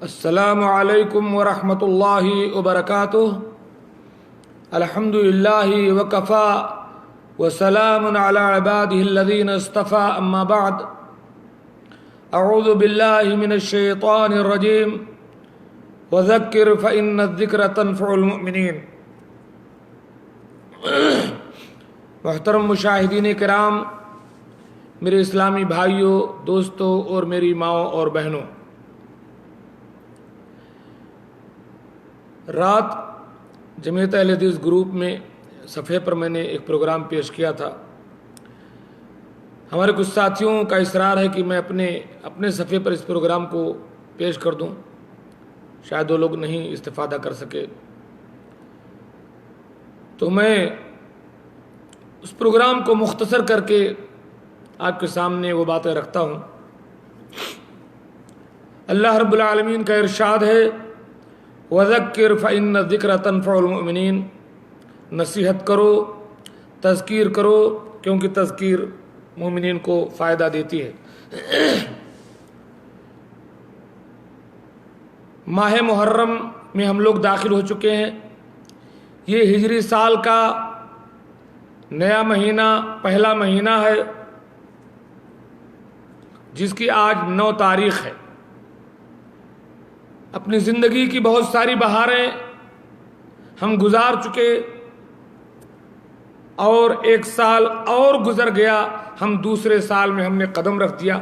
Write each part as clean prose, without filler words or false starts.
السلام علیکم ورحمۃ اللہ وبرکاتہ۔ الحمد للہ وکفا وسلام علی عبادہ الذین اصطفى، اما بعد، اعوذ باللہ من الشیطان الرجیم، وذکر فإن الذکر تنفع المؤمنین۔ محترم مشاہدین کرام، میرے اسلامی بھائیوں، دوستوں اور میری ماؤں اور بہنوں، رات جمعیت اہل حدیث گروپ میں صفحے پر میں نے ایک پروگرام پیش کیا تھا۔ ہمارے کچھ ساتھیوں کا اصرار ہے کہ میں اپنے صفحے پر اس پروگرام کو پیش کر دوں، شاید وہ لوگ نہیں استفادہ کر سکے، تو میں اس پروگرام کو مختصر کر کے آپ کے سامنے وہ باتیں رکھتا ہوں۔ اللہ رب العالمین کا ارشاد ہے، وَذَكِّرْ فَإِنَّ الذِّكْرَ تَنفَعُ الْمُؤْمِنِينَ، نصیحت کرو، تذکیر کرو، کیونکہ تذکیر مومنین کو فائدہ دیتی ہے۔ ماہ محرم میں ہم لوگ داخل ہو چکے ہیں۔ یہ ہجری سال کا نیا مہینہ، پہلا مہینہ ہے، جس کی آج 9 تاریخ ہے۔ اپنی زندگی کی بہت ساری بہاریں ہم گزار چکے، اور ایک سال اور گزر گیا، ہم دوسرے سال میں ہم نے قدم رکھ دیا۔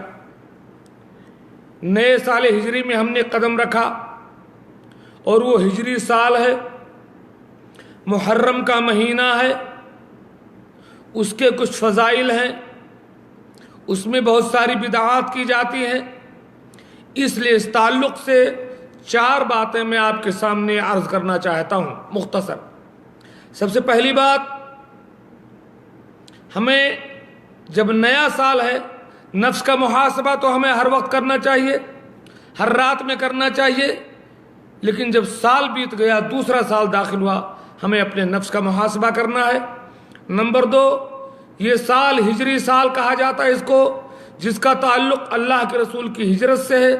نئے سال ہجری میں ہم نے قدم رکھا، اور وہ ہجری سال ہے، محرم کا مہینہ ہے، اس کے کچھ فضائل ہیں، اس میں بہت ساری بدعات کی جاتی ہیں۔ اس لیے اس تعلق سے 4 باتیں میں آپ کے سامنے عرض کرنا چاہتا ہوں، مختصر۔ سب سے پہلی بات، ہمیں جب نیا سال ہے، نفس کا محاسبہ تو ہمیں ہر وقت کرنا چاہیے، ہر رات میں کرنا چاہیے، لیکن جب سال بیت گیا، دوسرا سال داخل ہوا، ہمیں اپنے نفس کا محاسبہ کرنا ہے۔ نمبر 2، یہ سال ہجری سال کہا جاتا ہے اس کو، جس کا تعلق اللہ کے رسول کی ہجرت سے ہے۔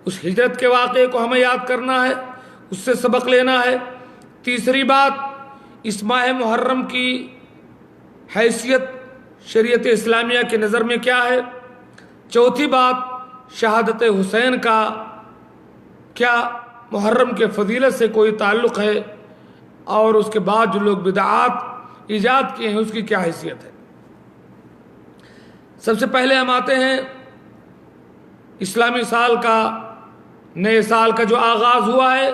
اس ہجرت کے واقعے کو ہمیں یاد کرنا ہے، اس سے سبق لینا ہے۔ تیسری بات، اس ماہ محرم کی حیثیت شریعت اسلامیہ کی نظر میں کیا ہے۔ چوتھی بات، شہادت حسین کا کیا محرم کے فضیلت سے کوئی تعلق ہے، اور اس کے بعد جو لوگ بدعات ایجاد کیے ہیں اس کی کیا حیثیت ہے۔ سب سے پہلے ہم آتے ہیں اسلامی سال کا، نئے سال کا جو آغاز ہوا ہے،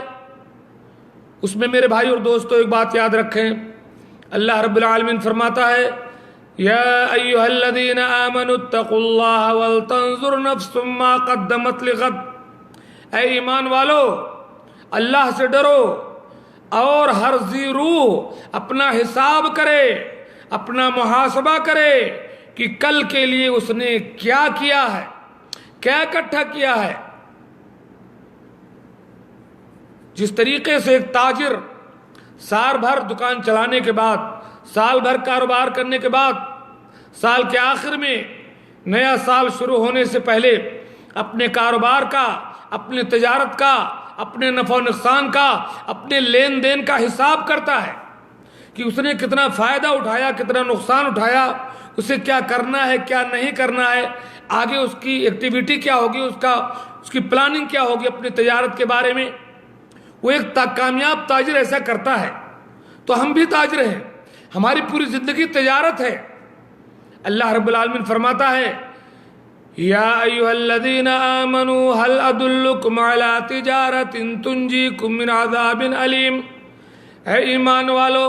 اس میں میرے بھائی اور دوستو ایک بات یاد رکھیں۔ اللہ رب العالمین فرماتا ہے، یا ایھا الذین آمنوا اتقوا اللہ ولتنظر نفس ما قدمت لغد۔ اے ایمان والو، اللہ سے ڈرو، اور ہر ذی روح اپنا حساب کرے، اپنا محاسبہ کرے کہ کل کے لیے اس نے کیا کیا ہے، کیا اکٹھا کیا ہے۔ جس طریقے سے ایک تاجر سال بھر دکان چلانے کے بعد، سال بھر کاروبار کرنے کے بعد، سال کے آخر میں نیا سال شروع ہونے سے پہلے اپنے کاروبار کا، اپنے تجارت کا، اپنے نفع و نقصان کا، اپنے لین دین کا حساب کرتا ہے کہ اس نے کتنا فائدہ اٹھایا، کتنا نقصان اٹھایا، اسے کیا کرنا ہے، کیا نہیں کرنا ہے، آگے اس کی ایکٹیویٹی کیا ہوگی، اس کی پلاننگ کیا ہوگی اپنی تجارت کے بارے میں۔ وہ ایک کامیاب تاجر ایسا کرتا ہے، تو ہم بھی تاجر ہیں، ہماری پوری زندگی تجارت ہے۔ اللہ رب العالمین فرماتا ہے، یا ایھا الذین آمنوا هل ادلکم علی تجارۃ تنجیکم من عذاب علیم۔ اے ایمان والو،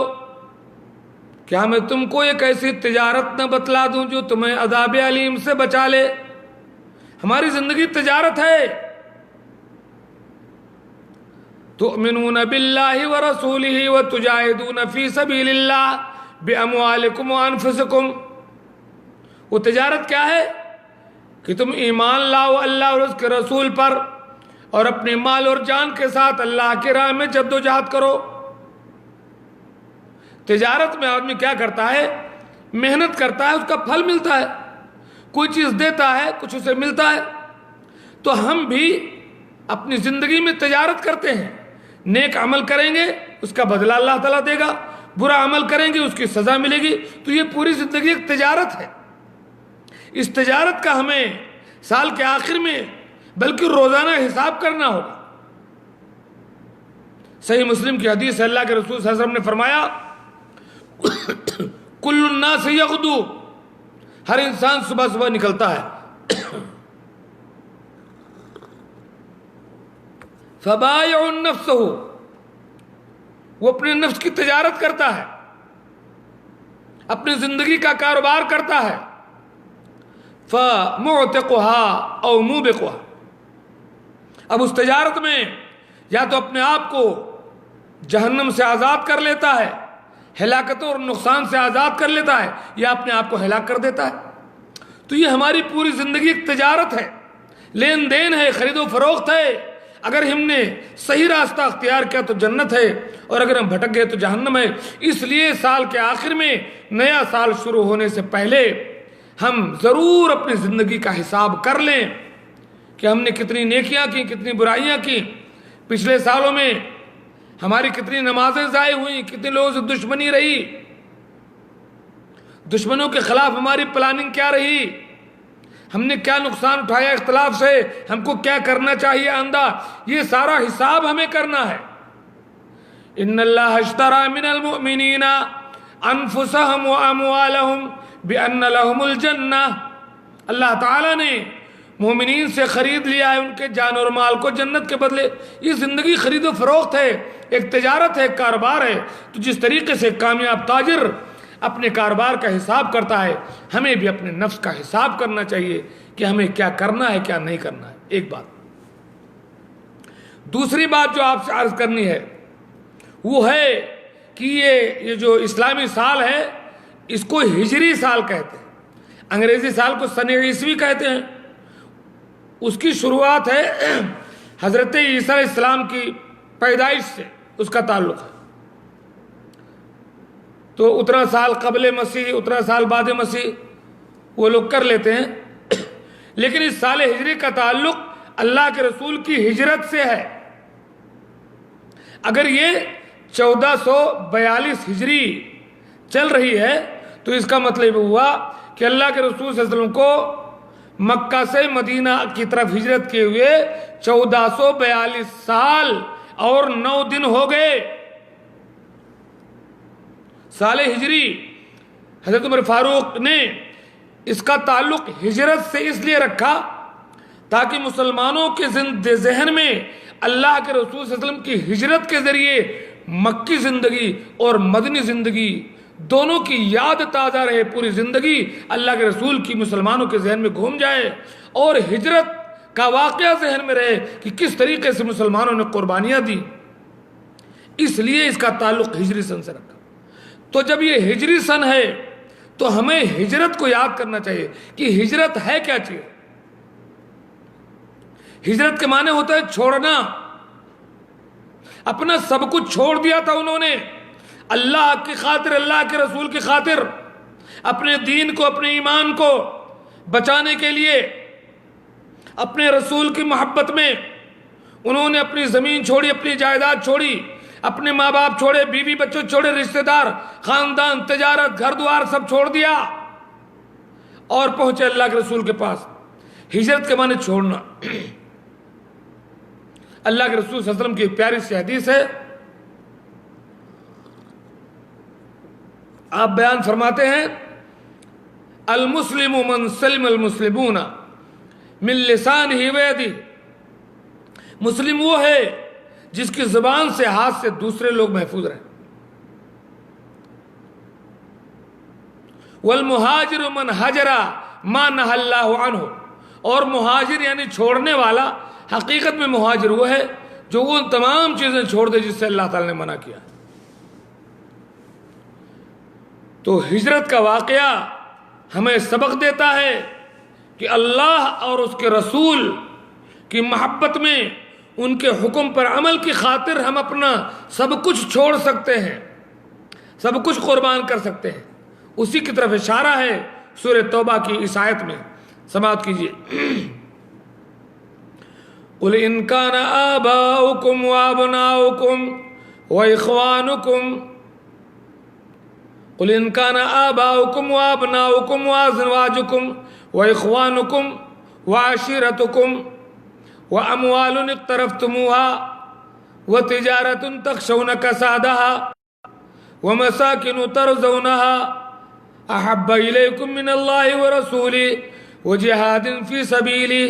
کیا میں تم کو ایک ایسی تجارت نہ بتلا دوں جو تمہیں عذاب علیم سے بچا لے۔ ہماری زندگی تجارت ہے۔ تؤمنون باللہ ورسولہ وتجاہدون فی سبیل اللہ باموالکم وانفسکم۔ وہ تجارت کیا ہے کہ تم ایمان لاؤ اللہ اور اس کے رسول پر، اور اپنے مال اور جان کے ساتھ اللہ کی راہ میں جد و جہد کرو۔ تجارت میں آدمی کیا کرتا ہے، محنت کرتا ہے، اس کا پھل ملتا ہے، کوئی چیز دیتا ہے، کچھ اسے ملتا ہے۔ تو ہم بھی اپنی زندگی میں تجارت کرتے ہیں. نیک عمل کریں گے اس کا بدلہ اللہ تعالیٰ دے گا، برا عمل کریں گے اس کی سزا ملے گی. تو یہ پوری زندگی ایک تجارت ہے. اس تجارت کا ہمیں سال کے آخر میں بلکہ روزانہ حساب کرنا ہوگا. صحیح مسلم کی حدیث ہے، اللہ کے رسول صلی اللہ علیہ وسلم نے فرمایا کل الناس یغدو، ہر انسان صبح صبح نکلتا ہے. فبائع نفسہ، وہ اپنے نفس کی تجارت کرتا ہے، اپنی زندگی کا کاروبار کرتا ہے. فمعتقها او موبقها، اب اس تجارت میں یا تو اپنے آپ کو جہنم سے آزاد کر لیتا ہے، ہلاکتوں اور نقصان سے آزاد کر لیتا ہے، یا اپنے آپ کو ہلاک کر دیتا ہے. تو یہ ہماری پوری زندگی ایک تجارت ہے، لین دین ہے، خرید و فروخت ہے. اگر ہم نے صحیح راستہ اختیار کیا تو جنت ہے، اور اگر ہم بھٹک گئے تو جہنم ہے. اس لیے سال کے آخر میں نیا سال شروع ہونے سے پہلے ہم ضرور اپنی زندگی کا حساب کر لیں کہ ہم نے کتنی نیکیاں کی، کتنی برائیاں کی، پچھلے سالوں میں ہماری کتنی نمازیں ضائع ہوئیں، کتنے لوگوں سے دشمنی رہی، دشمنوں کے خلاف ہماری پلاننگ کیا رہی، ہم نے کیا نقصان اٹھایا اختلاف سے، ہم کو کیا کرنا چاہیے آئندہ. یہ سارا حساب ہمیں کرنا ہے. ان اللہ اشتری من المؤمنین انفسهم واموالهم بان لهم الجنہ، اللہ تعالیٰ نے مومنین سے خرید لیا ہے ان کے جان اور مال کو جنت کے بدلے. یہ زندگی خرید و فروخت ہے، ایک تجارت ہے، ایک کاروبار ہے. تو جس طریقے سے کامیاب تاجر اپنے کاروبار کا حساب کرتا ہے، ہمیں بھی اپنے نفس کا حساب کرنا چاہیے کہ ہمیں کیا کرنا ہے کیا نہیں کرنا ہے. ایک بات. دوسری بات جو آپ سے عرض کرنی ہے وہ ہے کہ یہ جو اسلامی سال ہے اس کو ہجری سال کہتے ہیں، انگریزی سال کو سن عیسوی کہتے ہیں. اس کی شروعات ہے حضرت عیسیٰ علیہ السلام کی پیدائش سے، اس کا تعلق ہے. تو اتنا سال قبل مسیح، اتنا سال بعد مسیح وہ لوگ کر لیتے ہیں، لیکن اس سال ہجری کا تعلق اللہ کے رسول کی ہجرت سے ہے. اگر یہ 1442 ہجری چل رہی ہے تو اس کا مطلب ہوا کہ اللہ کے رسول صلی اللہ علیہ وسلم کو مکہ سے مدینہ کی طرف ہجرت کیے ہوئے 1442 سال اور 9 دن ہو گئے. سال ہجری حضرت عمر فاروق نے اس کا تعلق ہجرت سے اس لیے رکھا تاکہ مسلمانوں کے ذہن میں اللہ کے رسول صلی اللہ علیہ وسلم کی ہجرت کے ذریعے مکی زندگی اور مدنی زندگی دونوں کی یاد تازہ رہے. پوری زندگی اللہ کے رسول کی مسلمانوں کے ذہن میں گھوم جائے اور ہجرت کا واقعہ ذہن میں رہے کہ کس طریقے سے مسلمانوں نے قربانیاں دی. اس لیے اس کا تعلق ہجری سن سے رکھا. تو جب یہ ہجری سن ہے تو ہمیں ہجرت کو یاد کرنا چاہیے کہ ہجرت ہے کیا چیز. ہجرت کے معنی ہوتا ہے چھوڑنا. اپنا سب کچھ چھوڑ دیا تھا انہوں نے اللہ کی خاطر، اللہ کے رسول کی خاطر، اپنے دین کو، اپنے ایمان کو بچانے کے لیے، اپنے رسول کی محبت میں انہوں نے اپنی زمین چھوڑی، اپنی جائیداد چھوڑی، اپنے ماں باپ چھوڑے، بیوی بچوں چھوڑے، رشتہ دار، خاندان، تجارت، گھر دوار سب چھوڑ دیا اور پہنچے اللہ کے رسول کے پاس. ہجرت کے معنی چھوڑنا. اللہ کے رسول صلی اللہ علیہ وسلم کی ایک پیاری سی حدیث ہے، آپ بیان فرماتے ہیں المسلم من سلم المسلمون من لسانہ ویدہ. مسلم وہ ہے جس کی زبان سے، ہاتھ سے دوسرے لوگ محفوظ رہیں. والمہاجر من حجر ما نہى اللہ عنہ. اور مہاجر یعنی چھوڑنے والا، حقیقت میں مہاجر وہ ہے جو وہ تمام چیزیں چھوڑ دے جس سے اللہ تعالی نے منع کیا. تو ہجرت کا واقعہ ہمیں سبق دیتا ہے کہ اللہ اور اس کے رسول کی محبت میں، ان کے حکم پر عمل کی خاطر ہم اپنا سب کچھ چھوڑ سکتے ہیں، سب کچھ قربان کر سکتے ہیں. اسی کی طرف اشارہ ہے سورہ توبہ کی اس آیت میں. سماعت کیجیے. قل ان کان آباؤکم وابناؤکم واخوانکم قل ان کان آباؤکم وابناؤکم وازواجکم واخوانکم وعشیرتکم واموال اقترفتموها وتجارة تخشون كسادها ومساكن ترضونها احب الیکم من اللہ ورسولہ وجہاد فی سبیلہ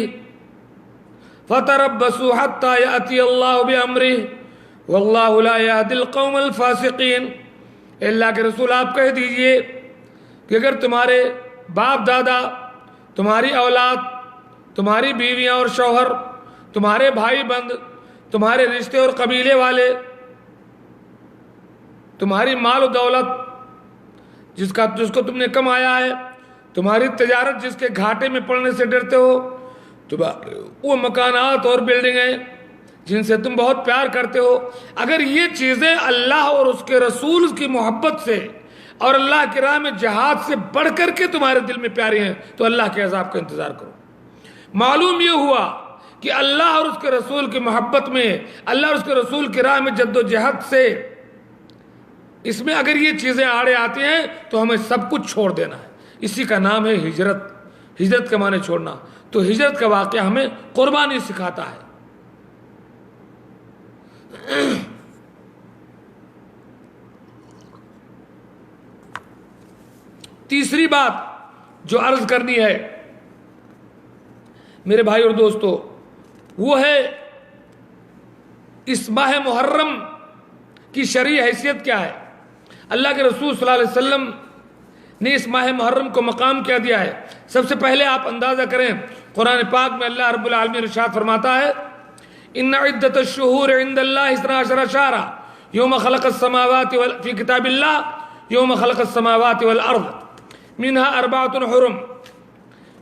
فتربصوا حتی یأتی اللہ بامرہ واللہ لا یہدی القوم الفاسقین۔ اللہ کے رسول آپ کہہ دیجئے کہ اگر تمہارے باپ دادا، تمہاری اولاد، تمہاری بیویاں اور شوہر، تمہارے بھائی بند، تمہارے رشتے اور قبیلے والے، تمہاری مال و دولت جس کو تم نے کمایا ہے، تمہاری تجارت جس کے گھاٹے میں پڑنے سے ڈرتے ہو، وہ مکانات اور بلڈنگیں جن سے تم بہت پیار کرتے ہو، اگر یہ چیزیں اللہ اور اس کے رسول کی محبت سے اور اللہ کی راہ میں جہاد سے بڑھ کر کے تمہارے دل میں پیاری ہیں تو اللہ کے عذاب کا انتظار کرو۔ معلوم یہ ہوا کہ اللہ اور اس کے رسول کی محبت میں، اللہ اور اس کے رسول کی راہ میں جد و جہد سے، اس میں اگر یہ چیزیں آڑے آتی ہیں تو ہمیں سب کچھ چھوڑ دینا ہے۔ اسی کا نام ہے ہجرت۔ ہجرت کا معنی چھوڑنا۔ تو ہجرت کا واقعہ ہمیں قربانی سکھاتا ہے۔ تیسری بات جو عرض کرنی ہے میرے بھائی اور دوستو، وہ ہے اس ماہ محرم کی شرعی حیثیت کیا ہے۔ اللہ کے رسول صلی اللہ علیہ وسلم نے اس ماہ محرم کو مقام کیا دیا ہے۔ سب سے پہلے آپ اندازہ کریں، قرآن پاک میں اللہ رب العالمین ارشاد فرماتا ہے ان عدت الشہور عند اللہ 12 شہرا یوم خلق السماوات فی کتاب اللہ یوم خلق السماوات والارض منها 4 حرم۔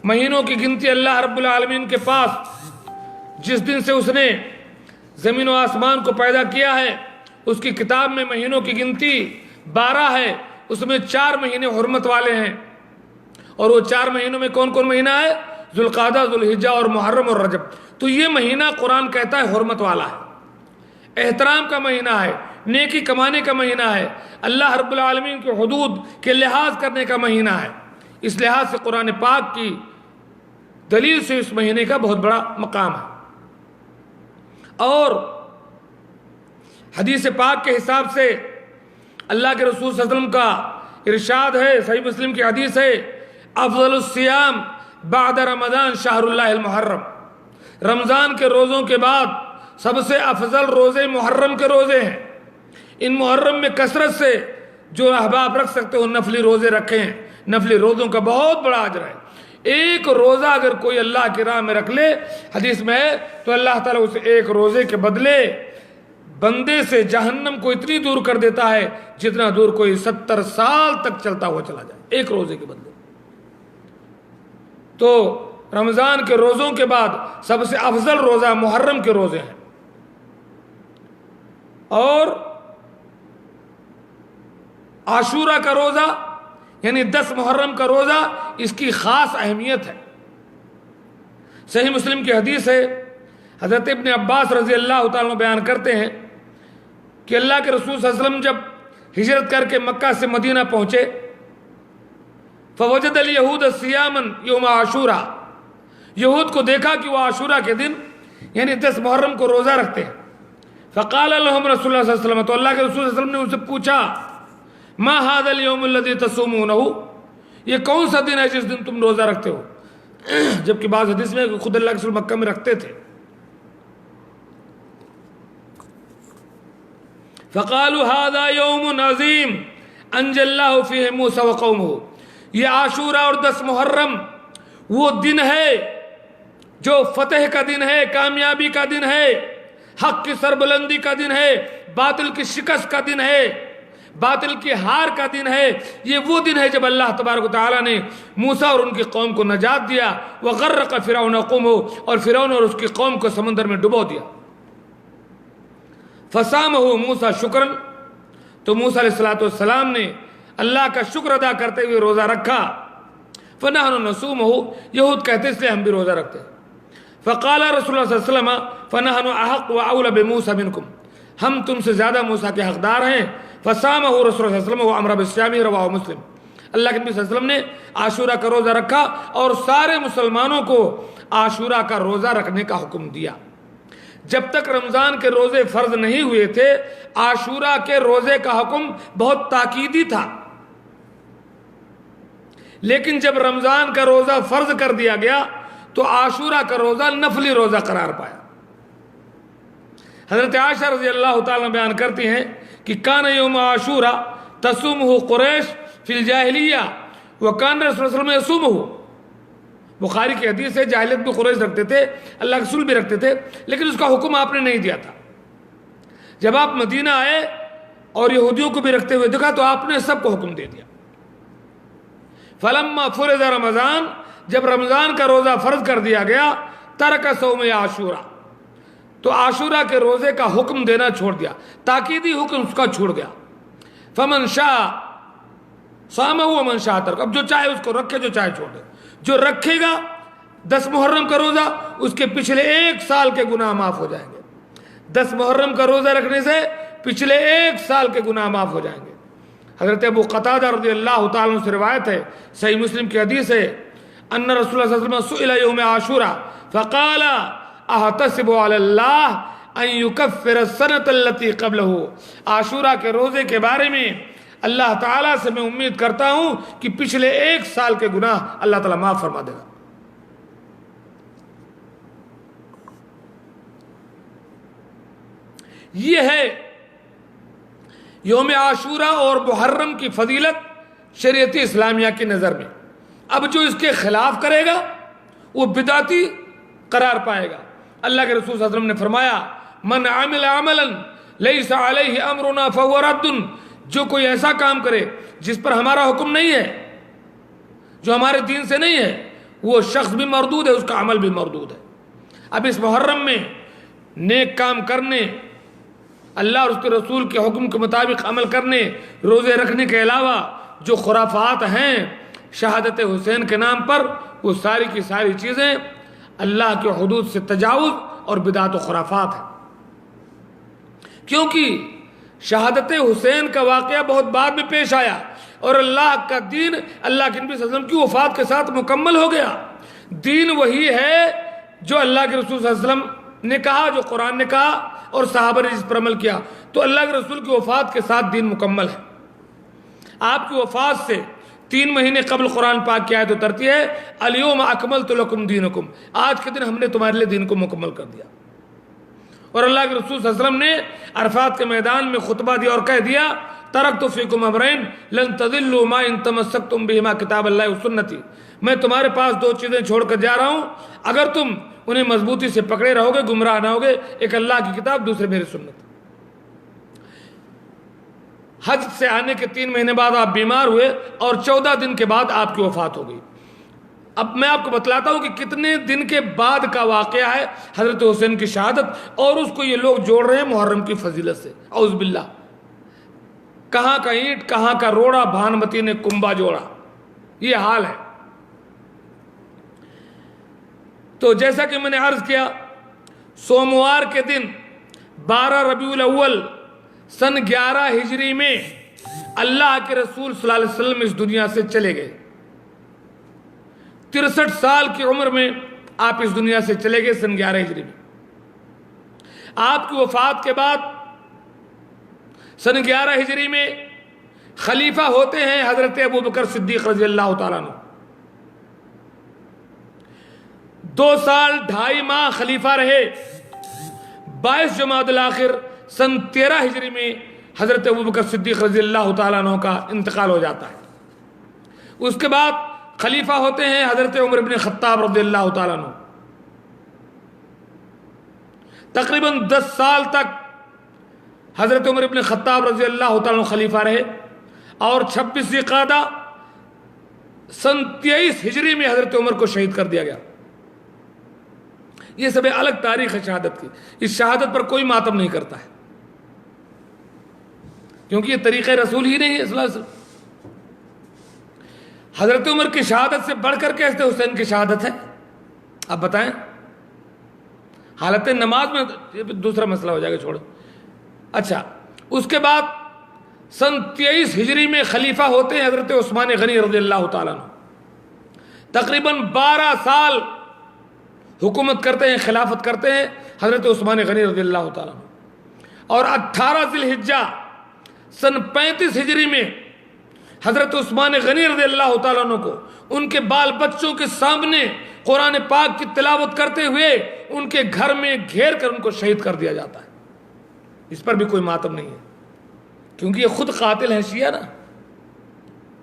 مہینوں کی گنتی اللہ رب العالمین کے پاس جس دن سے اس نے زمین و آسمان کو پیدا کیا ہے، اس کی کتاب میں مہینوں کی گنتی 12 ہے، اس میں 4 مہینے حرمت والے ہیں۔ اور وہ 4 مہینوں میں کون کون مہینہ ہے؟ ذوالقعدہ، ذوالحجہ اور محرم اور رجب۔ تو یہ مہینہ قرآن کہتا ہے حرمت والا ہے، احترام کا مہینہ ہے، نیکی کمانے کا مہینہ ہے، اللہ رب العالمین کی حدود کے لحاظ کرنے کا مہینہ ہے۔ اس لحاظ سے قرآن پاک کی دلیل سے اس مہینے کا بہت بڑا مقام ہے۔ اور حدیث پاک کے حساب سے اللہ کے رسول صلی اللہ علیہ وسلم کا ارشاد ہے، صحیح مسلم کی حدیث ہے، افضل الصیام بعد رمضان شہر اللہ المحرم۔ رمضان کے روزوں کے بعد سب سے افضل روزے محرم کے روزے ہیں۔ ان محرم میں کثرت سے جو احباب رکھ سکتے ہو نفلی روزے رکھیں۔ نفلی روزوں کا بہت بڑا اجر ہے۔ ایک روزہ اگر کوئی اللہ کی راہ میں رکھ لے، حدیث میں ہے، تو اللہ تعالیٰ اسے ایک روزے کے بدلے بندے سے جہنم کو اتنی دور کر دیتا ہے جتنا دور کوئی 70 سال تک چلتا ہوا چلا جائے، ایک روزے کے بدلے۔ تو رمضان کے روزوں کے بعد سب سے افضل روزہ محرم کے روزے ہیں۔ اور عاشورہ کا روزہ یعنی 10 محرم کا روزہ، اس کی خاص اہمیت ہے۔ صحیح مسلم کی حدیث ہے، حضرت ابن عباس رضی اللہ تعالیٰ عنہ بیان کرتے ہیں کہ اللہ کے رسول صلی اللہ علیہ وسلم جب ہجرت کر کے مکہ سے مدینہ پہنچے، فوجد الیہود صیاما یوم عاشورہ، یہود کو دیکھا کہ وہ عاشورہ کے دن یعنی 10 محرم کو روزہ رکھتے ہیں۔ فقال لهم رسول اللہ صلی اللہ علیہ وسلم، تو اللہ کے رسول صلی اللہ علیہ وسلم نے ان سے پوچھا، ما هذا اليوم الذي تصومونه، یہ کون سا دن ہے جس دن تم روزہ رکھتے ہو؟ جبکہ بعض حدیث میں خود اللہ کے رسول مکہ میں رکھتے تھے۔ فقالوا هذا يوم عظيم انجى الله فيه موسى وقومه، یہ عاشورہ اور 10 محرم وہ دن ہے جو فتح کا دن ہے، کامیابی کا دن ہے، حق کی سربلندی کا دن ہے، باطل کی شکست کا دن ہے، باطل کی ہار کا دن ہے۔ یہ وہ دن ہے جب اللہ تبارک و تعالیٰ نے موسیٰ اور ان کی قوم کو نجات دیا، وغرق فرعون قومہ، اور فرعون اور اس کی قوم کو سمندر میں ڈبو دیا۔ فصامہ موسیٰ شکرا، تو موسیٰ علیہ السلام نے اللہ کا شکر ادا کرتے ہوئے روزہ رکھا۔ فنحن نصومہ، یہود کہتے اس لیے ہم بھی روزہ رکھتے ہیں۔ فقال رسول اللہ صلی اللہ علیہ وسلم فنحن احق واولى بموسى منكم، ہم تم سے زیادہ موسیٰ کے حقدار ہیں. فصامہ رسول اللہ صلی اللہ علیہ وسلم وامر بالصيام رواہ مسلم. اللہ کے نبی صلی اللہ علیہ وسلم نے عاشورہ کا روزہ رکھا اور سارے مسلمانوں کو عاشورہ کا روزہ رکھنے کا حکم دیا. جب تک رمضان کے روزے فرض نہیں ہوئے تھے عاشورہ کے روزے کا حکم بہت تاکیدی تھا، لیکن جب رمضان کا روزہ فرض کر دیا گیا تو عاشورہ کا روزہ نفلی روزہ قرار پایا. حضرت عائشہ رضی اللہ تعالیٰ بیان کرتی ہیں کہ کان یوم عاشورہ تصومہ قریش فی الجاہلیہ وکان رسول اللہ صلی اللہ علیہ وسلم یصومہ. بخاری کی حدیث ہے جاہلیت میں قریش رکھتے تھے، اللہ کے رسول بھی رکھتے تھے، لیکن اس کا حکم آپ نے نہیں دیا تھا. جب آپ مدینہ آئے اور یہودیوں کو بھی رکھتے ہوئے دیکھا تو آپ نے سب کو حکم دے دیا. فلما فرض رمضان، جب رمضان کا روزہ فرض کر دیا گیا، ترک صوم عاشورہ، تو عاشورہ کے روزے کا حکم دینا چھوڑ دیا، تاکیدی حکم اس کا چھوڑ گیا. فمن شاء صامہ ومن شاء ترک، اب جو چاہے اس کو رکھے، جو چاہے چھوڑ دے. جو رکھے گا 10 محرم کا روزہ اس کے پچھلے 1 سال کے گناہ معاف ہو جائیں گے. 10 محرم کا روزہ رکھنے سے پچھلے 1 سال کے گناہ معاف ہو جائیں گے. حضرت ابو قتادہ رضی اللہ تعالیٰ عنہ سے روایت ہے، صحیح مسلم کی حدیث ہے، ان رسول اللہ صلی اللہ علیہ وسلم سئل یوم عاشورہ فقال احتسب علی اللہ ان یکفر السنۃ التي قبلہ. عاشورہ کے روزے کے بارے میں اللہ تعالیٰ سے میں امید کرتا ہوں کہ پچھلے 1 سال کے گناہ اللہ تعالیٰ معاف فرما دے گا. یہ ہے یوم عاشورہ اور محرم کی فضیلت شریعت اسلامیہ کی نظر میں. اب جو اس کے خلاف کرے گا وہ بدعتی قرار پائے گا. اللہ کے رسول صلی اللہ علیہ وسلم نے فرمایا من عمل عملا لیس علیہ امرنا فهو رد. جو کوئی ایسا کام کرے جس پر ہمارا حکم نہیں ہے، جو ہمارے دین سے نہیں ہے، وہ شخص بھی مردود ہے، اس کا عمل بھی مردود ہے. اب اس محرم میں نیک کام کرنے، اللہ اور اس کے رسول کے حکم کے مطابق عمل کرنے، روزے رکھنے کے علاوہ جو خرافات ہیں شہادت حسین کے نام پر، وہ ساری کی ساری چیزیں اللہ کے حدود سے تجاوز اور بدعت و خرافات ہیں. کیونکہ شہادت حسین کا واقعہ بہت بعد میں پیش آیا اور اللہ کا دین اللہ کے نبی صلی اللہ علیہ وسلم کی وفات کے ساتھ مکمل ہو گیا. دین وہی ہے جو اللہ کے رسول صلی اللہ علیہ وسلم نے کہا، جو قرآن نے کہا اور صحابہ نے جس پر عمل کیا. تو اللہ کے رسول کی وفات کے ساتھ دین مکمل ہے. آپ کی وفات سے 3 مہینے قبل قرآن پاک کی آیت اترتی ہے الیوم اکملت لکم دینکم، آج کے دن ہم نے تمہارے لیے دین کو مکمل کر دیا. اور اللہ کے رسول صلی اللہ علیہ وسلم نے عرفات کے میدان میں خطبہ دیا اور کہہ دیا ترکت فیکم امرین لن تضلوا ما ان تمسکتم بہما کتاب اللہ و سنتی. میں تمہارے پاس 2 چیزیں چھوڑ کر جا رہا ہوں، اگر تم انہیں مضبوطی سے پکڑے رہو گے گمراہ نہ ہوگے. ایک اللہ کی کتاب، دوسرے میری سنت. حج سے آنے کے 3 مہینے بعد آپ بیمار ہوئے اور 14 دن کے بعد آپ کی وفات ہو گئی. اب میں آپ کو بتلاتا ہوں کہ کتنے دن کے بعد کا واقعہ ہے حضرت حسین کی شہادت، اور اس کو یہ لوگ جوڑ رہے ہیں محرم کی فضیلت سے. اعوذ باللہ. کہاں کا اینٹ کہاں کا روڑا بھانمتی نے کنبا جوڑا، یہ حال ہے. تو جیسا کہ میں نے عرض کیا، سوموار کے دن 12 ربیع الاول سن 11 ہجری میں اللہ کے رسول صلی اللہ علیہ وسلم اس دنیا سے چلے گئے. 63 سال کی عمر میں آپ اس دنیا سے چلے گئے سن 11 ہجری میں. آپ کی وفات کے بعد سن 11 ہجری میں خلیفہ ہوتے ہیں حضرت ابوبکر صدیق رضی اللہ تعالیٰ عنہ. 2 سال 2.5 ماہ خلیفہ رہے. 22 جمادی الاخر سن 13 ہجری میں حضرت ابوبکر صدیق رضی اللہ تعالیٰ عنہ کا انتقال ہو جاتا ہے. اس کے بعد خلیفہ ہوتے ہیں حضرت عمر بن خطاب رضی اللہ تعالیٰ عنہ. تقریباً 10 سال تک حضرت عمر بن خطاب رضی اللہ تعالیٰ عنہ خلیفہ رہے، اور 26 ذی-القعدہ سن 23 ہجری میں حضرت عمر کو شہید کر دیا گیا. یہ سب الگ تاریخ ہے شہادت کی. اس شہادت پر کوئی ماتم نہیں کرتا ہے کیونکہ یہ طریقہ رسول ہی نہیں ہے صلی اللہ علیہ وسلم. حضرت عمر کی شہادت سے بڑھ کر کے حضرت حسین کی شہادت ہے. آپ بتائیں حالت نماز میں یہ دوسرا مسئلہ ہو جائے گا، چھوڑو. اچھا، اس کے بعد سن 23 ہجری میں خلیفہ ہوتے ہیں حضرت عثمان غنی رضی اللہ تعالیٰ عنہ. تقریباً 12 سال حکومت کرتے ہیں، خلافت کرتے ہیں حضرت عثمان غنی رضی اللہ تعالیٰ عنہ. اور 18 ذی الحجہ سن 35 ہجری میں حضرت عثمان غنی رضی اللہ تعالیٰ عنہ کو ان کے بال بچوں کے سامنے قرآن پاک کی تلاوت کرتے ہوئے ان کے گھر میں گھیر کر ان کو شہید کر دیا جاتا ہے. اس پر بھی کوئی ماتم نہیں ہے، کیونکہ یہ خود قاتل ہیں شیعہ نا،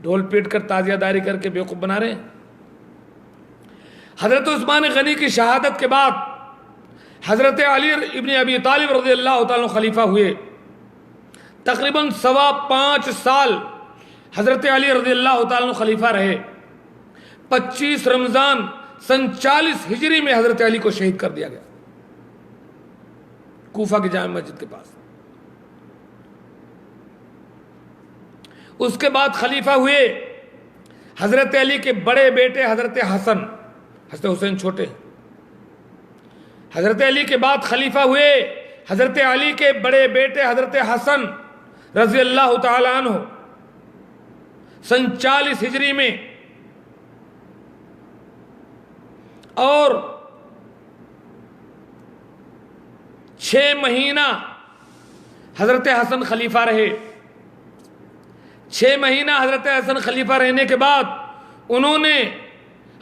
ڈھول پیٹ کر تعزیہ داری کر کے بیوقوف بنا رہے ہیں. حضرت عثمان غنی کی شہادت کے بعد حضرت علی ابن ابی طالب رضی اللہ تعالیٰ خلیفہ ہوئے. تقریباً 5.25 سال حضرت علی رضی اللہ تعالیٰ خلیفہ رہے. 25 رمضان سن 40 ہجری میں حضرت علی کو شہید کر دیا گیا کوفہ کی جامع مسجد کے پاس. اس کے بعد خلیفہ ہوئے حضرت علی کے بڑے بیٹے حضرت حسن، حضرت حسین چھوٹے. حضرت علی کے بعد خلیفہ ہوئے حضرت علی کے بڑے بیٹے حضرت حسن رضی اللہ تعالی عنہ سن 40 ہجری میں. اور 6 مہینہ حضرت حسن خلیفہ رہے. 6 مہینہ حضرت حسن خلیفہ رہنے کے بعد انہوں نے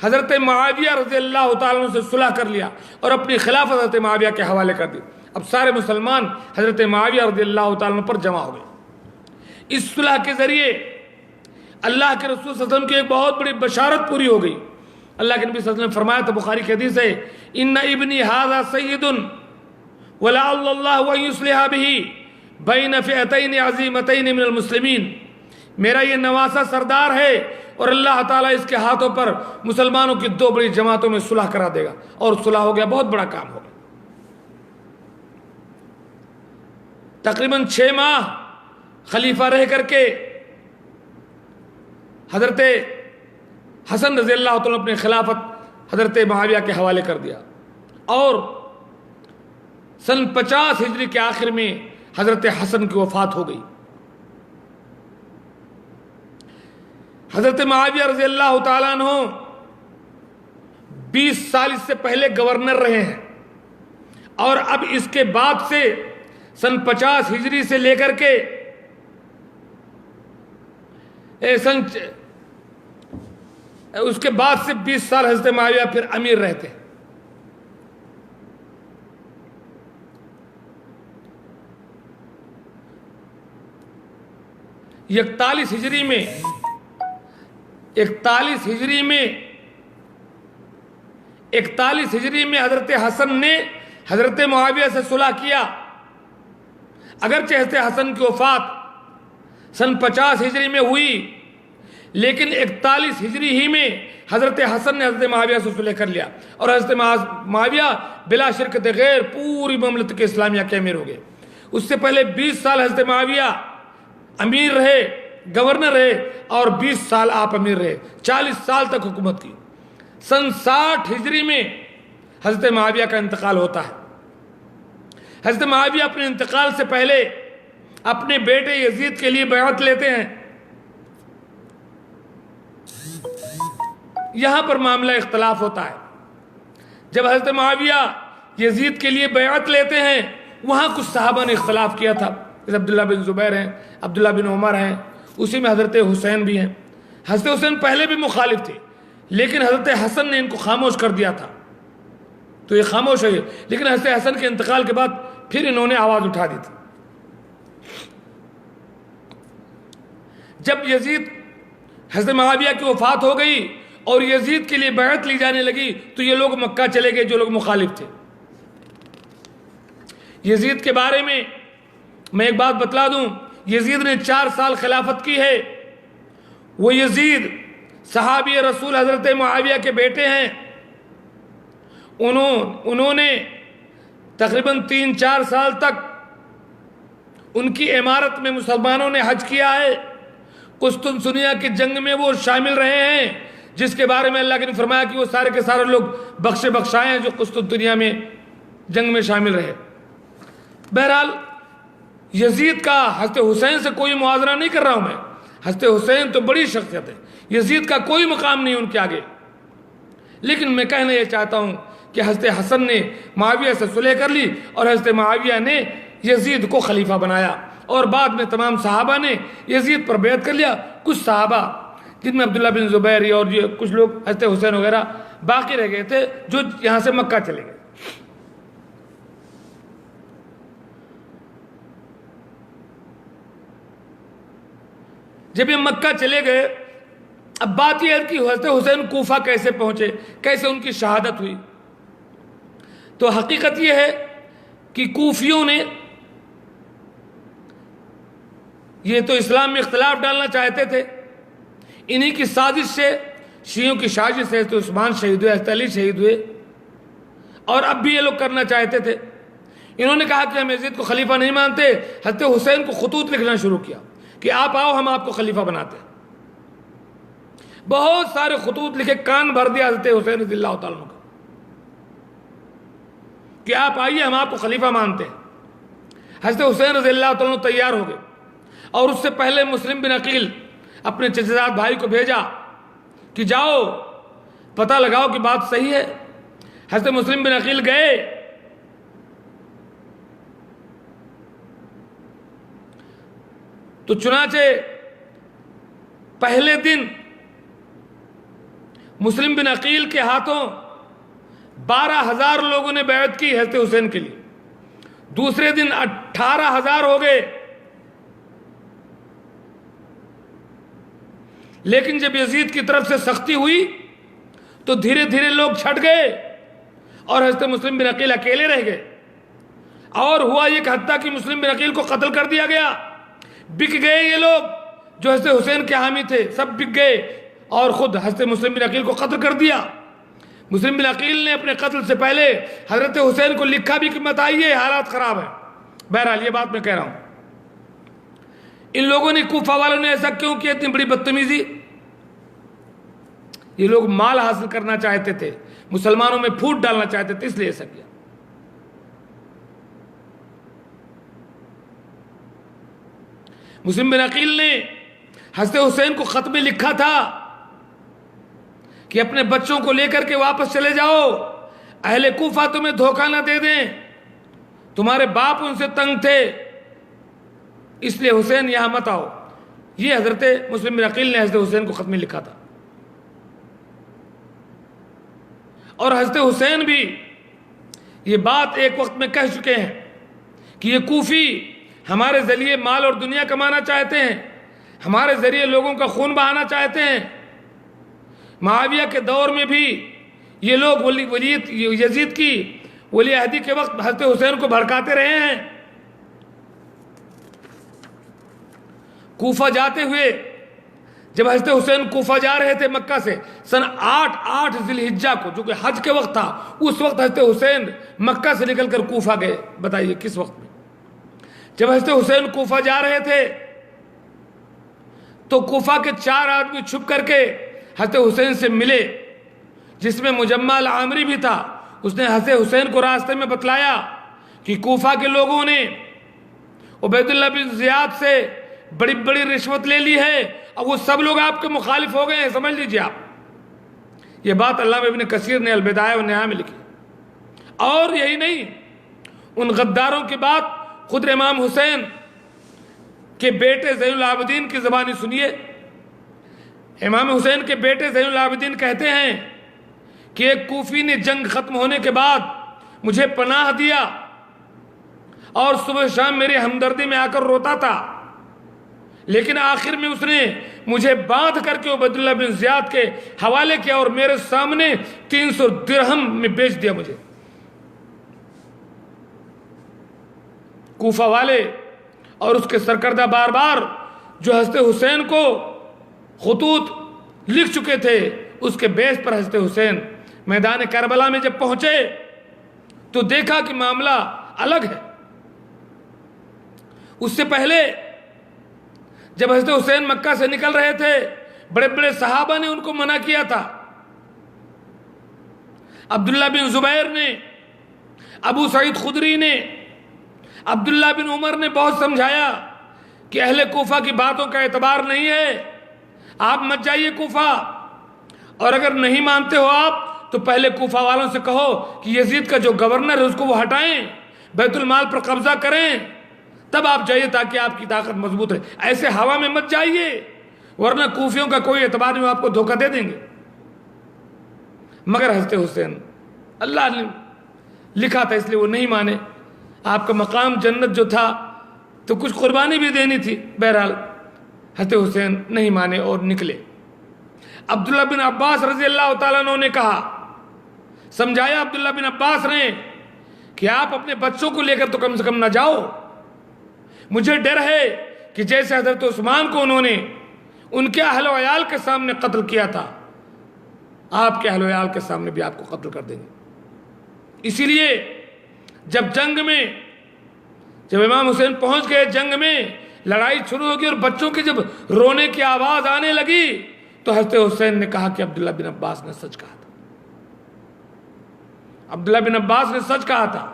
حضرت معاویہ رضی اللہ تعالیٰ عنہ سے صلح کر لیا اور اپنی خلافت حضرت معاویہ کے حوالے کر دی. اب سارے مسلمان حضرت معاویہ رضی اللہ تعالیٰ عنہ پر جمع ہو گئے. اس صلح کے ذریعے اللہ کے رسول صلی اللہ علیہ وسلم کی ایک بہت بڑی بشارت پوری ہو گئی. اللہ کے نبی صلی اللہ علیہ وسلم نے فرمایا تھا، بخاری کی حدیث ہے، ان ابنی ھذا سید ولعل اللہ ان یصلح بہ بین فئتین عظیمتین من المسلمین. میرا یہ نواسہ سردار ہے اور اللہ تعالیٰ اس کے ہاتھوں پر مسلمانوں کی 2 بڑی جماعتوں میں صلح کرا دے گا. اور صلح ہو گیا، بہت بڑا کام ہو گیا. تقریباً 6 ماہ خلیفہ رہ کر کے حضرت حسن رضی اللہ تعالیٰ اپنے خلافت حضرت معاویہ کے حوالے کر دیا. اور سن 50 ہجری کے آخر میں حضرت حسن کی وفات ہو گئی. حضرت معاویہ رضی اللہ تعالیٰ عنہ 20 سال اس سے پہلے گورنر رہے ہیں، اور اب اس کے بعد سے سن 50 ہجری سے لے کر کے اس کے بعد سے 20 سال حضرت معاویہ پھر امیر رہتے. 41 ہجری میں 41 ہجری میں حضرت حسن نے حضرت معاویہ سے صلح کیا. اگرچہ حضرت حسن کی وفات سن 50 ہجری میں ہوئی، لیکن 41 ہجری ہی میں حضرت حسن نے حضرت معاویہ سے صلح کر لیا، اور حضرت معاویہ بلا شرکت غیر پوری مملکت اسلامیہ کے امیر ہو گئے. اس سے پہلے 20 سال حضرت معاویہ امیر رہے، گورنر رہے، اور 20 سال آپ امیر رہے، 40 سال تک حکومت کی. سن 60 ہجری میں حضرت معاویہ کا انتقال ہوتا ہے. حضرت معاویہ اپنے انتقال سے پہلے اپنے بیٹے یزید کے لیے بیعت لیتے ہیں. یہاں پر معاملہ اختلاف ہوتا ہے. جب حضرت معاویہ یزید کے لیے بیعت لیتے ہیں، وہاں کچھ صحابہ نے اختلاف کیا تھا. جیسے عبداللہ بن زبیر ہیں، عبداللہ بن عمر ہیں، اسی میں حضرت حسین بھی ہیں. حضرت حسین پہلے بھی مخالف تھے، لیکن حضرت حسن نے ان کو خاموش کر دیا تھا، تو یہ خاموش ہے. لیکن حضرت حسن کے انتقال کے بعد پھر انہوں نے آواز اٹھا دی تھی. جب یزید حضرت معاویہ کی وفات ہو گئی اور یزید کے لیے بیعت لی جانے لگی، تو یہ لوگ مکہ چلے گئے جو لوگ مخالف تھے. یزید کے بارے میں میں ایک بات بتلا دوں، یزید نے 4 سال خلافت کی ہے. وہ یزید صحابی رسول حضرت معاویہ کے بیٹے ہیں. انہوں نے تقریباً 3-4 سال تک ان کی عمارت میں مسلمانوں نے حج کیا ہے. قسطنطنیہ کی جنگ میں وہ شامل رہے ہیں، جس کے بارے میں اللہ نے فرمایا کہ وہ سارے کے سارے لوگ بخشائے ہیں جو قسطنطنیہ میں جنگ میں شامل رہے۔ بہرحال یزید کا حضرت حسین سے کوئی موازنہ نہیں کر رہا ہوں میں، حضرت حسین تو بڑی شخصیت ہے، یزید کا کوئی مقام نہیں ان کے آگے، لیکن میں کہنا یہ چاہتا ہوں کہ حضرت حسن نے معاویہ سے صلح کر لی اور حضرت معاویہ نے یزید کو خلیفہ بنایا، اور بعد میں تمام صحابہ نے یزید پر بیعت کر لیا۔ کچھ صحابہ جن میں عبداللہ بن زبیر اور یہ کچھ لوگ حضرت حسین وغیرہ باقی رہ گئے تھے جو یہاں سے مکہ چلے گئے۔ جب یہ مکہ چلے گئے، اب بات یہ ہے کہ حضرت حسین کوفہ کیسے پہنچے، کیسے ان کی شہادت ہوئی؟ تو حقیقت یہ ہے کہ کوفیوں نے یہ تو اسلام میں اختلاف ڈالنا چاہتے تھے، انہی کی سازش سے، شیعوں کی سازش سے تو عثمان شہید ہوئے، حضرت علی شہید ہوئے، اور اب بھی یہ لوگ کرنا چاہتے تھے۔ انہوں نے کہا کہ ہم یزید کو خلیفہ نہیں مانتے، حضرت حسین کو خطوط لکھنا شروع کیا کہ آپ آؤ ہم آپ کو خلیفہ بناتے ہیں۔ بہت سارے خطوط لکھے، کان بھر دیا حضرت حسین رضی اللہ تعالیٰ عنہ کا کہ آپ آئیے ہم آپ کو خلیفہ مانتے ہیں۔ حضرت حسین رضی اللہ تعالیٰ عنہ تیار ہو گئے، اور اس سے پہلے مسلم بن عقیل اپنے چچا زاد بھائی کو بھیجا کہ جاؤ پتہ لگاؤ کہ بات صحیح ہے۔ حضرت مسلم بن عقیل گئے، تو چنانچہ پہلے دن مسلم بن عقیل کے ہاتھوں 12,000 لوگوں نے بیعت کی حضرت حسین کے لیے، دوسرے دن 18,000 ہو گئے، لیکن جب یزید کی طرف سے سختی ہوئی تو دھیرے دھیرے لوگ چھٹ گئے اور حضرت مسلم بن عقیل اکیلے رہ گئے، اور ہوا یہ کہ حتیٰ کہ مسلم بن عقیل کو قتل کر دیا گیا۔ بک گئے یہ لوگ جو حضرت حسین کے حامی تھے، سب بک گئے اور خود حضرت مسلم بن عقیل کو قتل کر دیا۔ مسلم بن عقیل نے اپنے قتل سے پہلے حضرت حسین کو لکھا بھی کہ مت آئیے، حالات خراب ہیں۔ بہرحال یہ بات میں کہہ رہا ہوں، ان لوگوں نے، کوفہ والوں نے ایسا کیوں کیا؟ اتنی بڑی بدتمیزی؟ یہ لوگ مال حاصل کرنا چاہتے تھے، مسلمانوں میں پھوٹ ڈالنا چاہتے تھے، اس لیے ایسا کیا۔ مسلم بن عقیل نے حضرت حسین کو خط میں لکھا تھا کہ اپنے بچوں کو لے کر کے واپس چلے جاؤ، اہل کوفہ تمہیں دھوکہ نہ دے دیں، تمہارے باپ ان سے تنگ تھے، اس لیے حسین یہاں مت آؤ۔ یہ حضرت مسلم بن عقیل نے حضرت حسین کو خط میں لکھا تھا، اور حضرت حسین بھی یہ بات ایک وقت میں کہہ چکے ہیں کہ یہ کوفی ہمارے ذریعے مال اور دنیا کمانا چاہتے ہیں، ہمارے ذریعے لوگوں کا خون بہانا چاہتے ہیں۔ معاویہ کے دور میں بھی یہ لوگ یزید کی ولی عہدی کے وقت حضرت حسین کو بھڑکاتے رہے ہیں۔ کوفہ جاتے ہوئے، جب حضرت حسین کوفہ جا رہے تھے مکہ سے سن 8 ذی الحجہ کو، جو کہ حج کے وقت تھا، اس وقت حضرت حسین مکہ سے نکل کر کوفہ گئے۔ بتائیے کس وقت میں؟ جب حضرت حسین کوفہ جا رہے تھے تو کوفہ کے 4 آدمی چھپ کر کے حضرت حسین سے ملے، جس میں مجمع العامری بھی تھا۔ اس نے حضرت حسین کو راستے میں بتلایا کہ کوفہ کے لوگوں نے عبید اللہ بن زیاد سے بڑی بڑی رشوت لے لی ہے، اور وہ سب لوگ آپ کے مخالف ہو گئے ہیں، سمجھ لیجیے آپ۔ یہ بات علامہ ابن کثیر نے البدایہ والنہایہ میں لکھی۔ اور یہی نہیں، ان غداروں کے بعد خود امام حسین کے بیٹے زین العابدین کی زبانی سنیے۔ امام حسین کے بیٹے زین العابدین کہتے ہیں کہ ایک کوفی نے جنگ ختم ہونے کے بعد مجھے پناہ دیا، اور صبح شام میری ہمدردی میں آ کر روتا تھا، لیکن آخر میں اس نے مجھے باندھ کر کے عبید اللہ بن زیاد کے حوالے کیا، اور میرے سامنے 300 درہم میں بیچ دیا مجھے۔ کوفہ والے اور اس کے سرکردہ بار بار جو حضرت حسین کو خطوط لکھ چکے تھے، اس کے بیس پر حضرت حسین میدان کربلا میں جب پہنچے تو دیکھا کہ معاملہ الگ ہے۔ اس سے پہلے جب حضرت حسین مکہ سے نکل رہے تھے، بڑے بڑے صحابہ نے ان کو منع کیا تھا۔ عبداللہ بن زبیر نے ابو سعید خدری نے، عبداللہ بن عمر نے بہت سمجھایا کہ اہل کوفہ کی باتوں کا اعتبار نہیں ہے، آپ مت جائیے کوفہ، اور اگر نہیں مانتے ہو آپ تو پہلے کوفہ والوں سے کہو کہ یزید کا جو گورنر ہے اس کو وہ ہٹائیں، بیت المال پر قبضہ کریں، تب آپ جائیے تاکہ آپ کی طاقت مضبوط رہے، ایسے ہوا میں مت جائیے ورنہ کوفیوں کا کوئی اعتبار نہیں، آپ کو دھوکہ دے دیں گے۔ مگر حضرت حسین، اللہ نے لکھا تھا اس لیے وہ نہیں مانے، آپ کا مقام جنت جو تھا تو کچھ قربانی بھی دینی تھی، بہرحال حضرت حسین نہیں مانے اور نکلے۔ عبداللہ بن عباس رضی اللہ تعالیٰ عنہ نے کہا، سمجھایا عبداللہ بن عباس نے کہ آپ اپنے بچوں کو لے کر تو کم سے کم نہ جاؤ، مجھے ڈر ہے کہ جیسے حضرت عثمان کو انہوں نے ان کے اہل و عیال کے سامنے قتل کیا تھا، آپ کے اہل و عیال کے سامنے بھی آپ کو قتل کر دیں گے۔ اسی لیے جب جنگ میں، جب امام حسین پہنچ گئے جنگ میں، لڑائی شروع ہوگی اور بچوں کی جب رونے کی آواز آنے لگی تو حضرت حسین نے کہا کہ عبداللہ بن عباس نے سچ کہا تھا، عبداللہ بن عباس نے سچ کہا تھا۔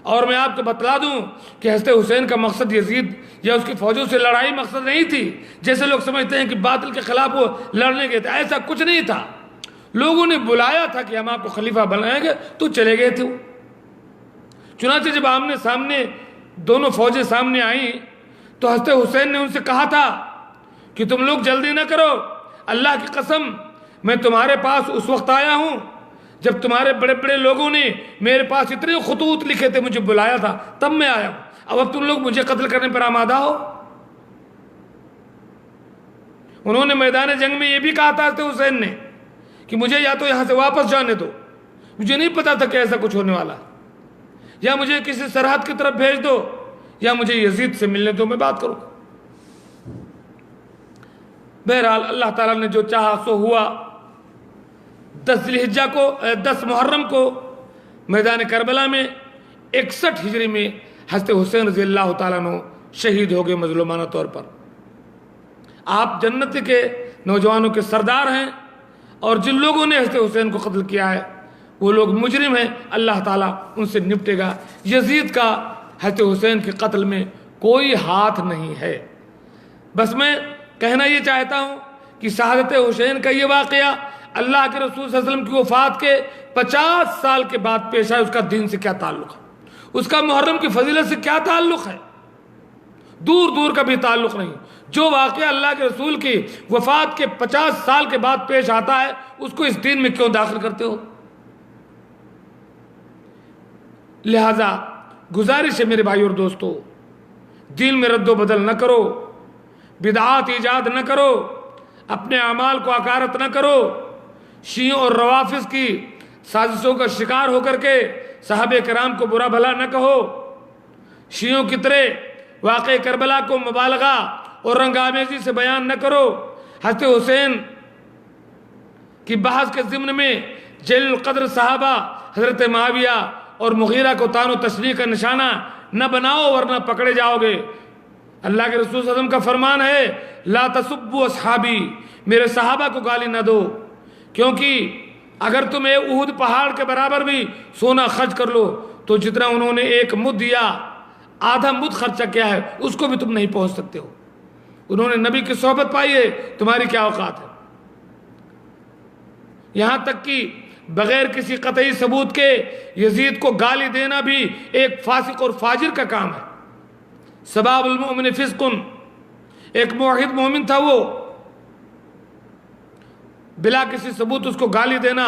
اور میں آپ کو بتلا دوں کہ حضرت حسین کا مقصد یزید یا اس کی فوجوں سے لڑائی مقصد نہیں تھی، جیسے لوگ سمجھتے ہیں کہ باطل کے خلاف وہ لڑنے گئے تھے، ایسا کچھ نہیں تھا۔ لوگوں نے بلایا تھا کہ ہم آپ کو خلیفہ بنائیں گے تو چلے گئے تھے۔ چنانچہ جب آمنے سامنے دونوں فوجیں سامنے آئیں تو حضرت حسین نے ان سے کہا تھا کہ تم لوگ جلدی نہ کرو، اللہ کی قسم میں تمہارے پاس اس وقت آیا ہوں جب تمہارے بڑے بڑے لوگوں نے میرے پاس اتنے خطوط لکھے تھے، مجھے بلایا تھا، تب میں آیا ہوں، اب تم لوگ مجھے قتل کرنے پر آمادہ ہو۔ انہوں نے میدان جنگ میں یہ بھی کہا تھا حضرت حسین نے کہ مجھے یا تو یہاں سے واپس جانے دو، مجھے نہیں پتا تھا کہ ایسا کچھ ہونے والا، یا مجھے کسی سرحد کی طرف بھیج دو، یا مجھے یزید سے ملنے دو، میں بات کروں۔ بہرحال اللہ تعالیٰ نے جو چاہا سو ہوا۔ 10 محرم کو میدان کربلا میں 61 ہجری میں حضرت حسین رضی اللہ تعالیٰ عنہ شہید ہو گئے مظلومانہ طور پر۔ آپ جنت کے نوجوانوں کے سردار ہیں، اور جن لوگوں نے حضرت حسین کو قتل کیا ہے وہ لوگ مجرم ہیں، اللہ تعالیٰ ان سے نپٹے گا۔ یزید کا حضرت حسین کے قتل میں کوئی ہاتھ نہیں ہے۔ بس میں کہنا یہ چاہتا ہوں کہ شہادت حسین کا یہ واقعہ اللہ کے رسول صلی اللہ علیہ وسلم کی وفات کے 50 سال کے بعد پیش آئے، اس کا دین سے کیا تعلق ہے، اس کا محرم کی فضیلت سے کیا تعلق ہے؟ دور دور کا بھی تعلق نہیں۔ جو واقعہ اللہ کے رسول کی وفات کے 50 سال کے بعد پیش آتا ہے اس کو اس دین میں کیوں داخل کرتے ہو؟ لہذا گزارش ہے میرے بھائی اور دوستو، دین میں رد و بدل نہ کرو، بدعات ایجاد نہ کرو، اپنے اعمال کو حقارت نہ کرو، شیعوں اور روافظ کی سازشوں کا شکار ہو کر کے صحابہ کرام کو برا بھلا نہ کہو، شیعوں کی طرح واقع کربلا کو مبالغہ اور رنگ آمیزی سے بیان نہ کرو، حضرت حسین کی بحث کے ضمن میں جلیل القدر صحابہ حضرت معاویہ اور مغیرہ کو تان و تشریح کا نشانہ نہ بناؤ ورنہ پکڑے جاؤ گے۔ اللہ کے رسول صلی اللہ علیہ وسلم کا فرمان ہے، لا تسبوا اصحابی، میرے صحابہ کو گالی نہ دو، کیونکہ اگر تم احد پہاڑ کے برابر بھی سونا خرچ کر لو تو جتنا انہوں نے ایک مد یا آدھا مد خرچہ کیا ہے اس کو بھی تم نہیں پہنچ سکتے ہو۔ انہوں نے نبی کی صحبت پائی ہے، تمہاری کیا اوقات ہے؟ یہاں تک کہ بغیر کسی قطعی ثبوت کے یزید کو گالی دینا بھی ایک فاسق اور فاجر کا کام ہے۔ سباب المؤمن فسق، ایک موحد مومن تھا، وہ بلا کسی ثبوت اس کو گالی دینا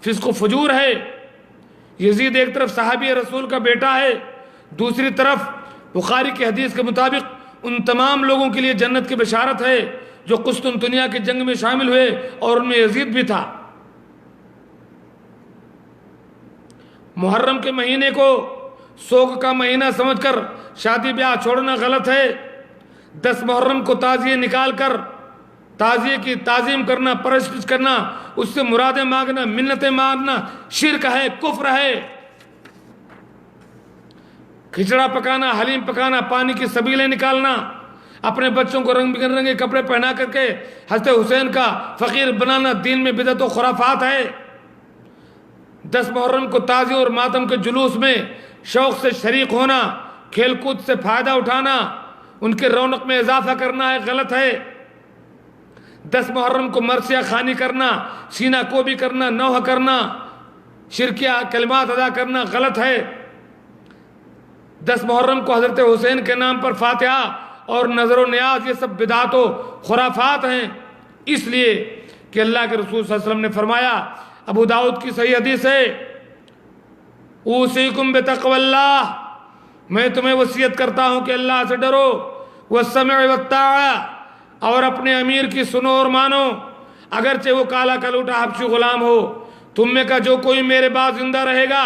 فسق و فجور ہے۔ یزید ایک طرف صحابی رسول کا بیٹا ہے، دوسری طرف بخاری کی حدیث کے مطابق ان تمام لوگوں کے لیے جنت کی بشارت ہے جو قسطنطنیہ کی جنگ میں شامل ہوئے، اور ان میں یزید بھی تھا۔ محرم کے مہینے کو سوگ کا مہینہ سمجھ کر شادی بیاہ چھوڑنا غلط ہے۔ 10 محرم کو تعزیے نکال کر تعزیے کی تعظیم کرنا، پرستش کرنا، اس سے مرادیں مانگنا، منتیں مانگنا شرک ہے، کفر ہے۔ کھچڑا پکانا، حلیم پکانا، پانی کی سبیلیں نکالنا، اپنے بچوں کو رنگ برنگے کپڑے پہنا کر کے حضرت حسین کا فقیر بنانا دین میں بدعت و خرافات ہے۔ 10 محرم کو تعزیے اور ماتم کے جلوس میں شوق سے شریک ہونا، کھیل کود سے فائدہ اٹھانا، ان کے رونق میں اضافہ کرنا ہے، غلط ہے۔ 10 محرم کو مرثیہ خوانی کرنا، سینہ کوبی کرنا، نوحہ کرنا، شرکیہ کلمات ادا کرنا غلط ہے۔ 10 محرم کو حضرت حسین کے نام پر فاتحہ اور نظر و نیاز، یہ سب بدعات و خرافات ہیں، اس لیے کہ اللہ کے رسول صلی اللہ علیہ وسلم نے فرمایا، ابو داؤد کی صحیح حدیث ہے، اوصیکم بتقوی اللہ، میں تمہیں وصیت کرتا ہوں کہ اللہ سے ڈرو، والسمع والطاعہ، اور اپنے امیر کی سنو اور مانو، اگرچہ وہ کالا کلوٹا حبشی غلام ہو۔ تم میں کا جو کوئی میرے بعد زندہ رہے گا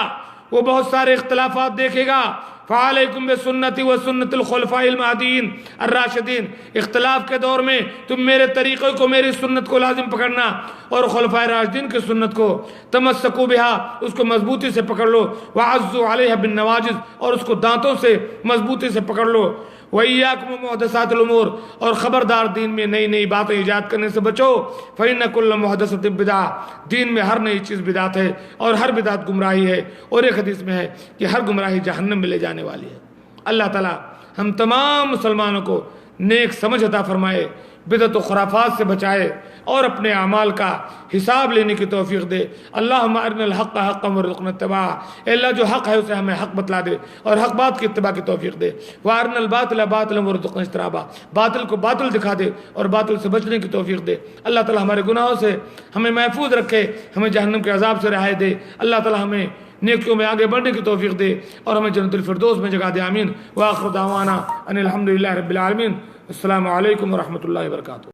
وہ بہت سارے اختلافات دیکھے گا، فعلیکم بسنتی وسنت الخلفاء المہدیین الراشدین، اختلاف کے دور میں تم میرے طریقے کو، میری سنت کو لازم پکڑنا، اور خلفاء راشدین کی سنت کو تمسکوا بہا، اس کو مضبوطی سے پکڑ لو، وعضوا علیہا بالنواجذ، اور اس کو دانتوں سے مضبوطی سے پکڑ لو، وَإِيَّاكُمْ وَمُحْدَثَاتِ الْأُمُورِ، اور خبردار دین میں نئی نئی باتیں ایجاد کرنے سے بچو، فَإِنَّ كُلَّ مُحْدَثَةٍ بِدْعَةٍ، دین میں ہر نئی چیز بدعت ہے، اور ہر بدعت گمراہی ہے، اور ایک حدیث میں ہے کہ ہر گمراہی جہنم میں لے جانے والی ہے۔ اللہ تعالی ہم تمام مسلمانوں کو نیک سمجھ عطا فرمائے، بدعت و خرافات سے بچائے، اور اپنے اعمال کا حساب لینے کی توفیق دے۔ اللہم ارنا الحق حقا وارزقنا اتباعہ، اے اللہ جو حق ہے اسے ہمیں حق بتلا دے اور حق بات کی اتباع کی توفیق دے۔ وارنا الباطل باطلا وارزقنا اجتنابہ، باطل کو باطل دکھا دے اور باطل سے بچنے کی توفیق دے۔ اللہ تعالی ہمارے گناہوں سے ہمیں محفوظ رکھے، ہمیں جہنم کے عذاب سے رہائی دے۔ اللہ تعالی ہمیں نیکیوں میں آگے بڑھنے کی توفیق دے اور ہمیں جنت الفردوس میں جگہ دے، آمین۔ وآخر دعوانا ان الحمدللہ رب العالمین۔ السلام علیکم ورحمۃ اللہ وبرکاتہ۔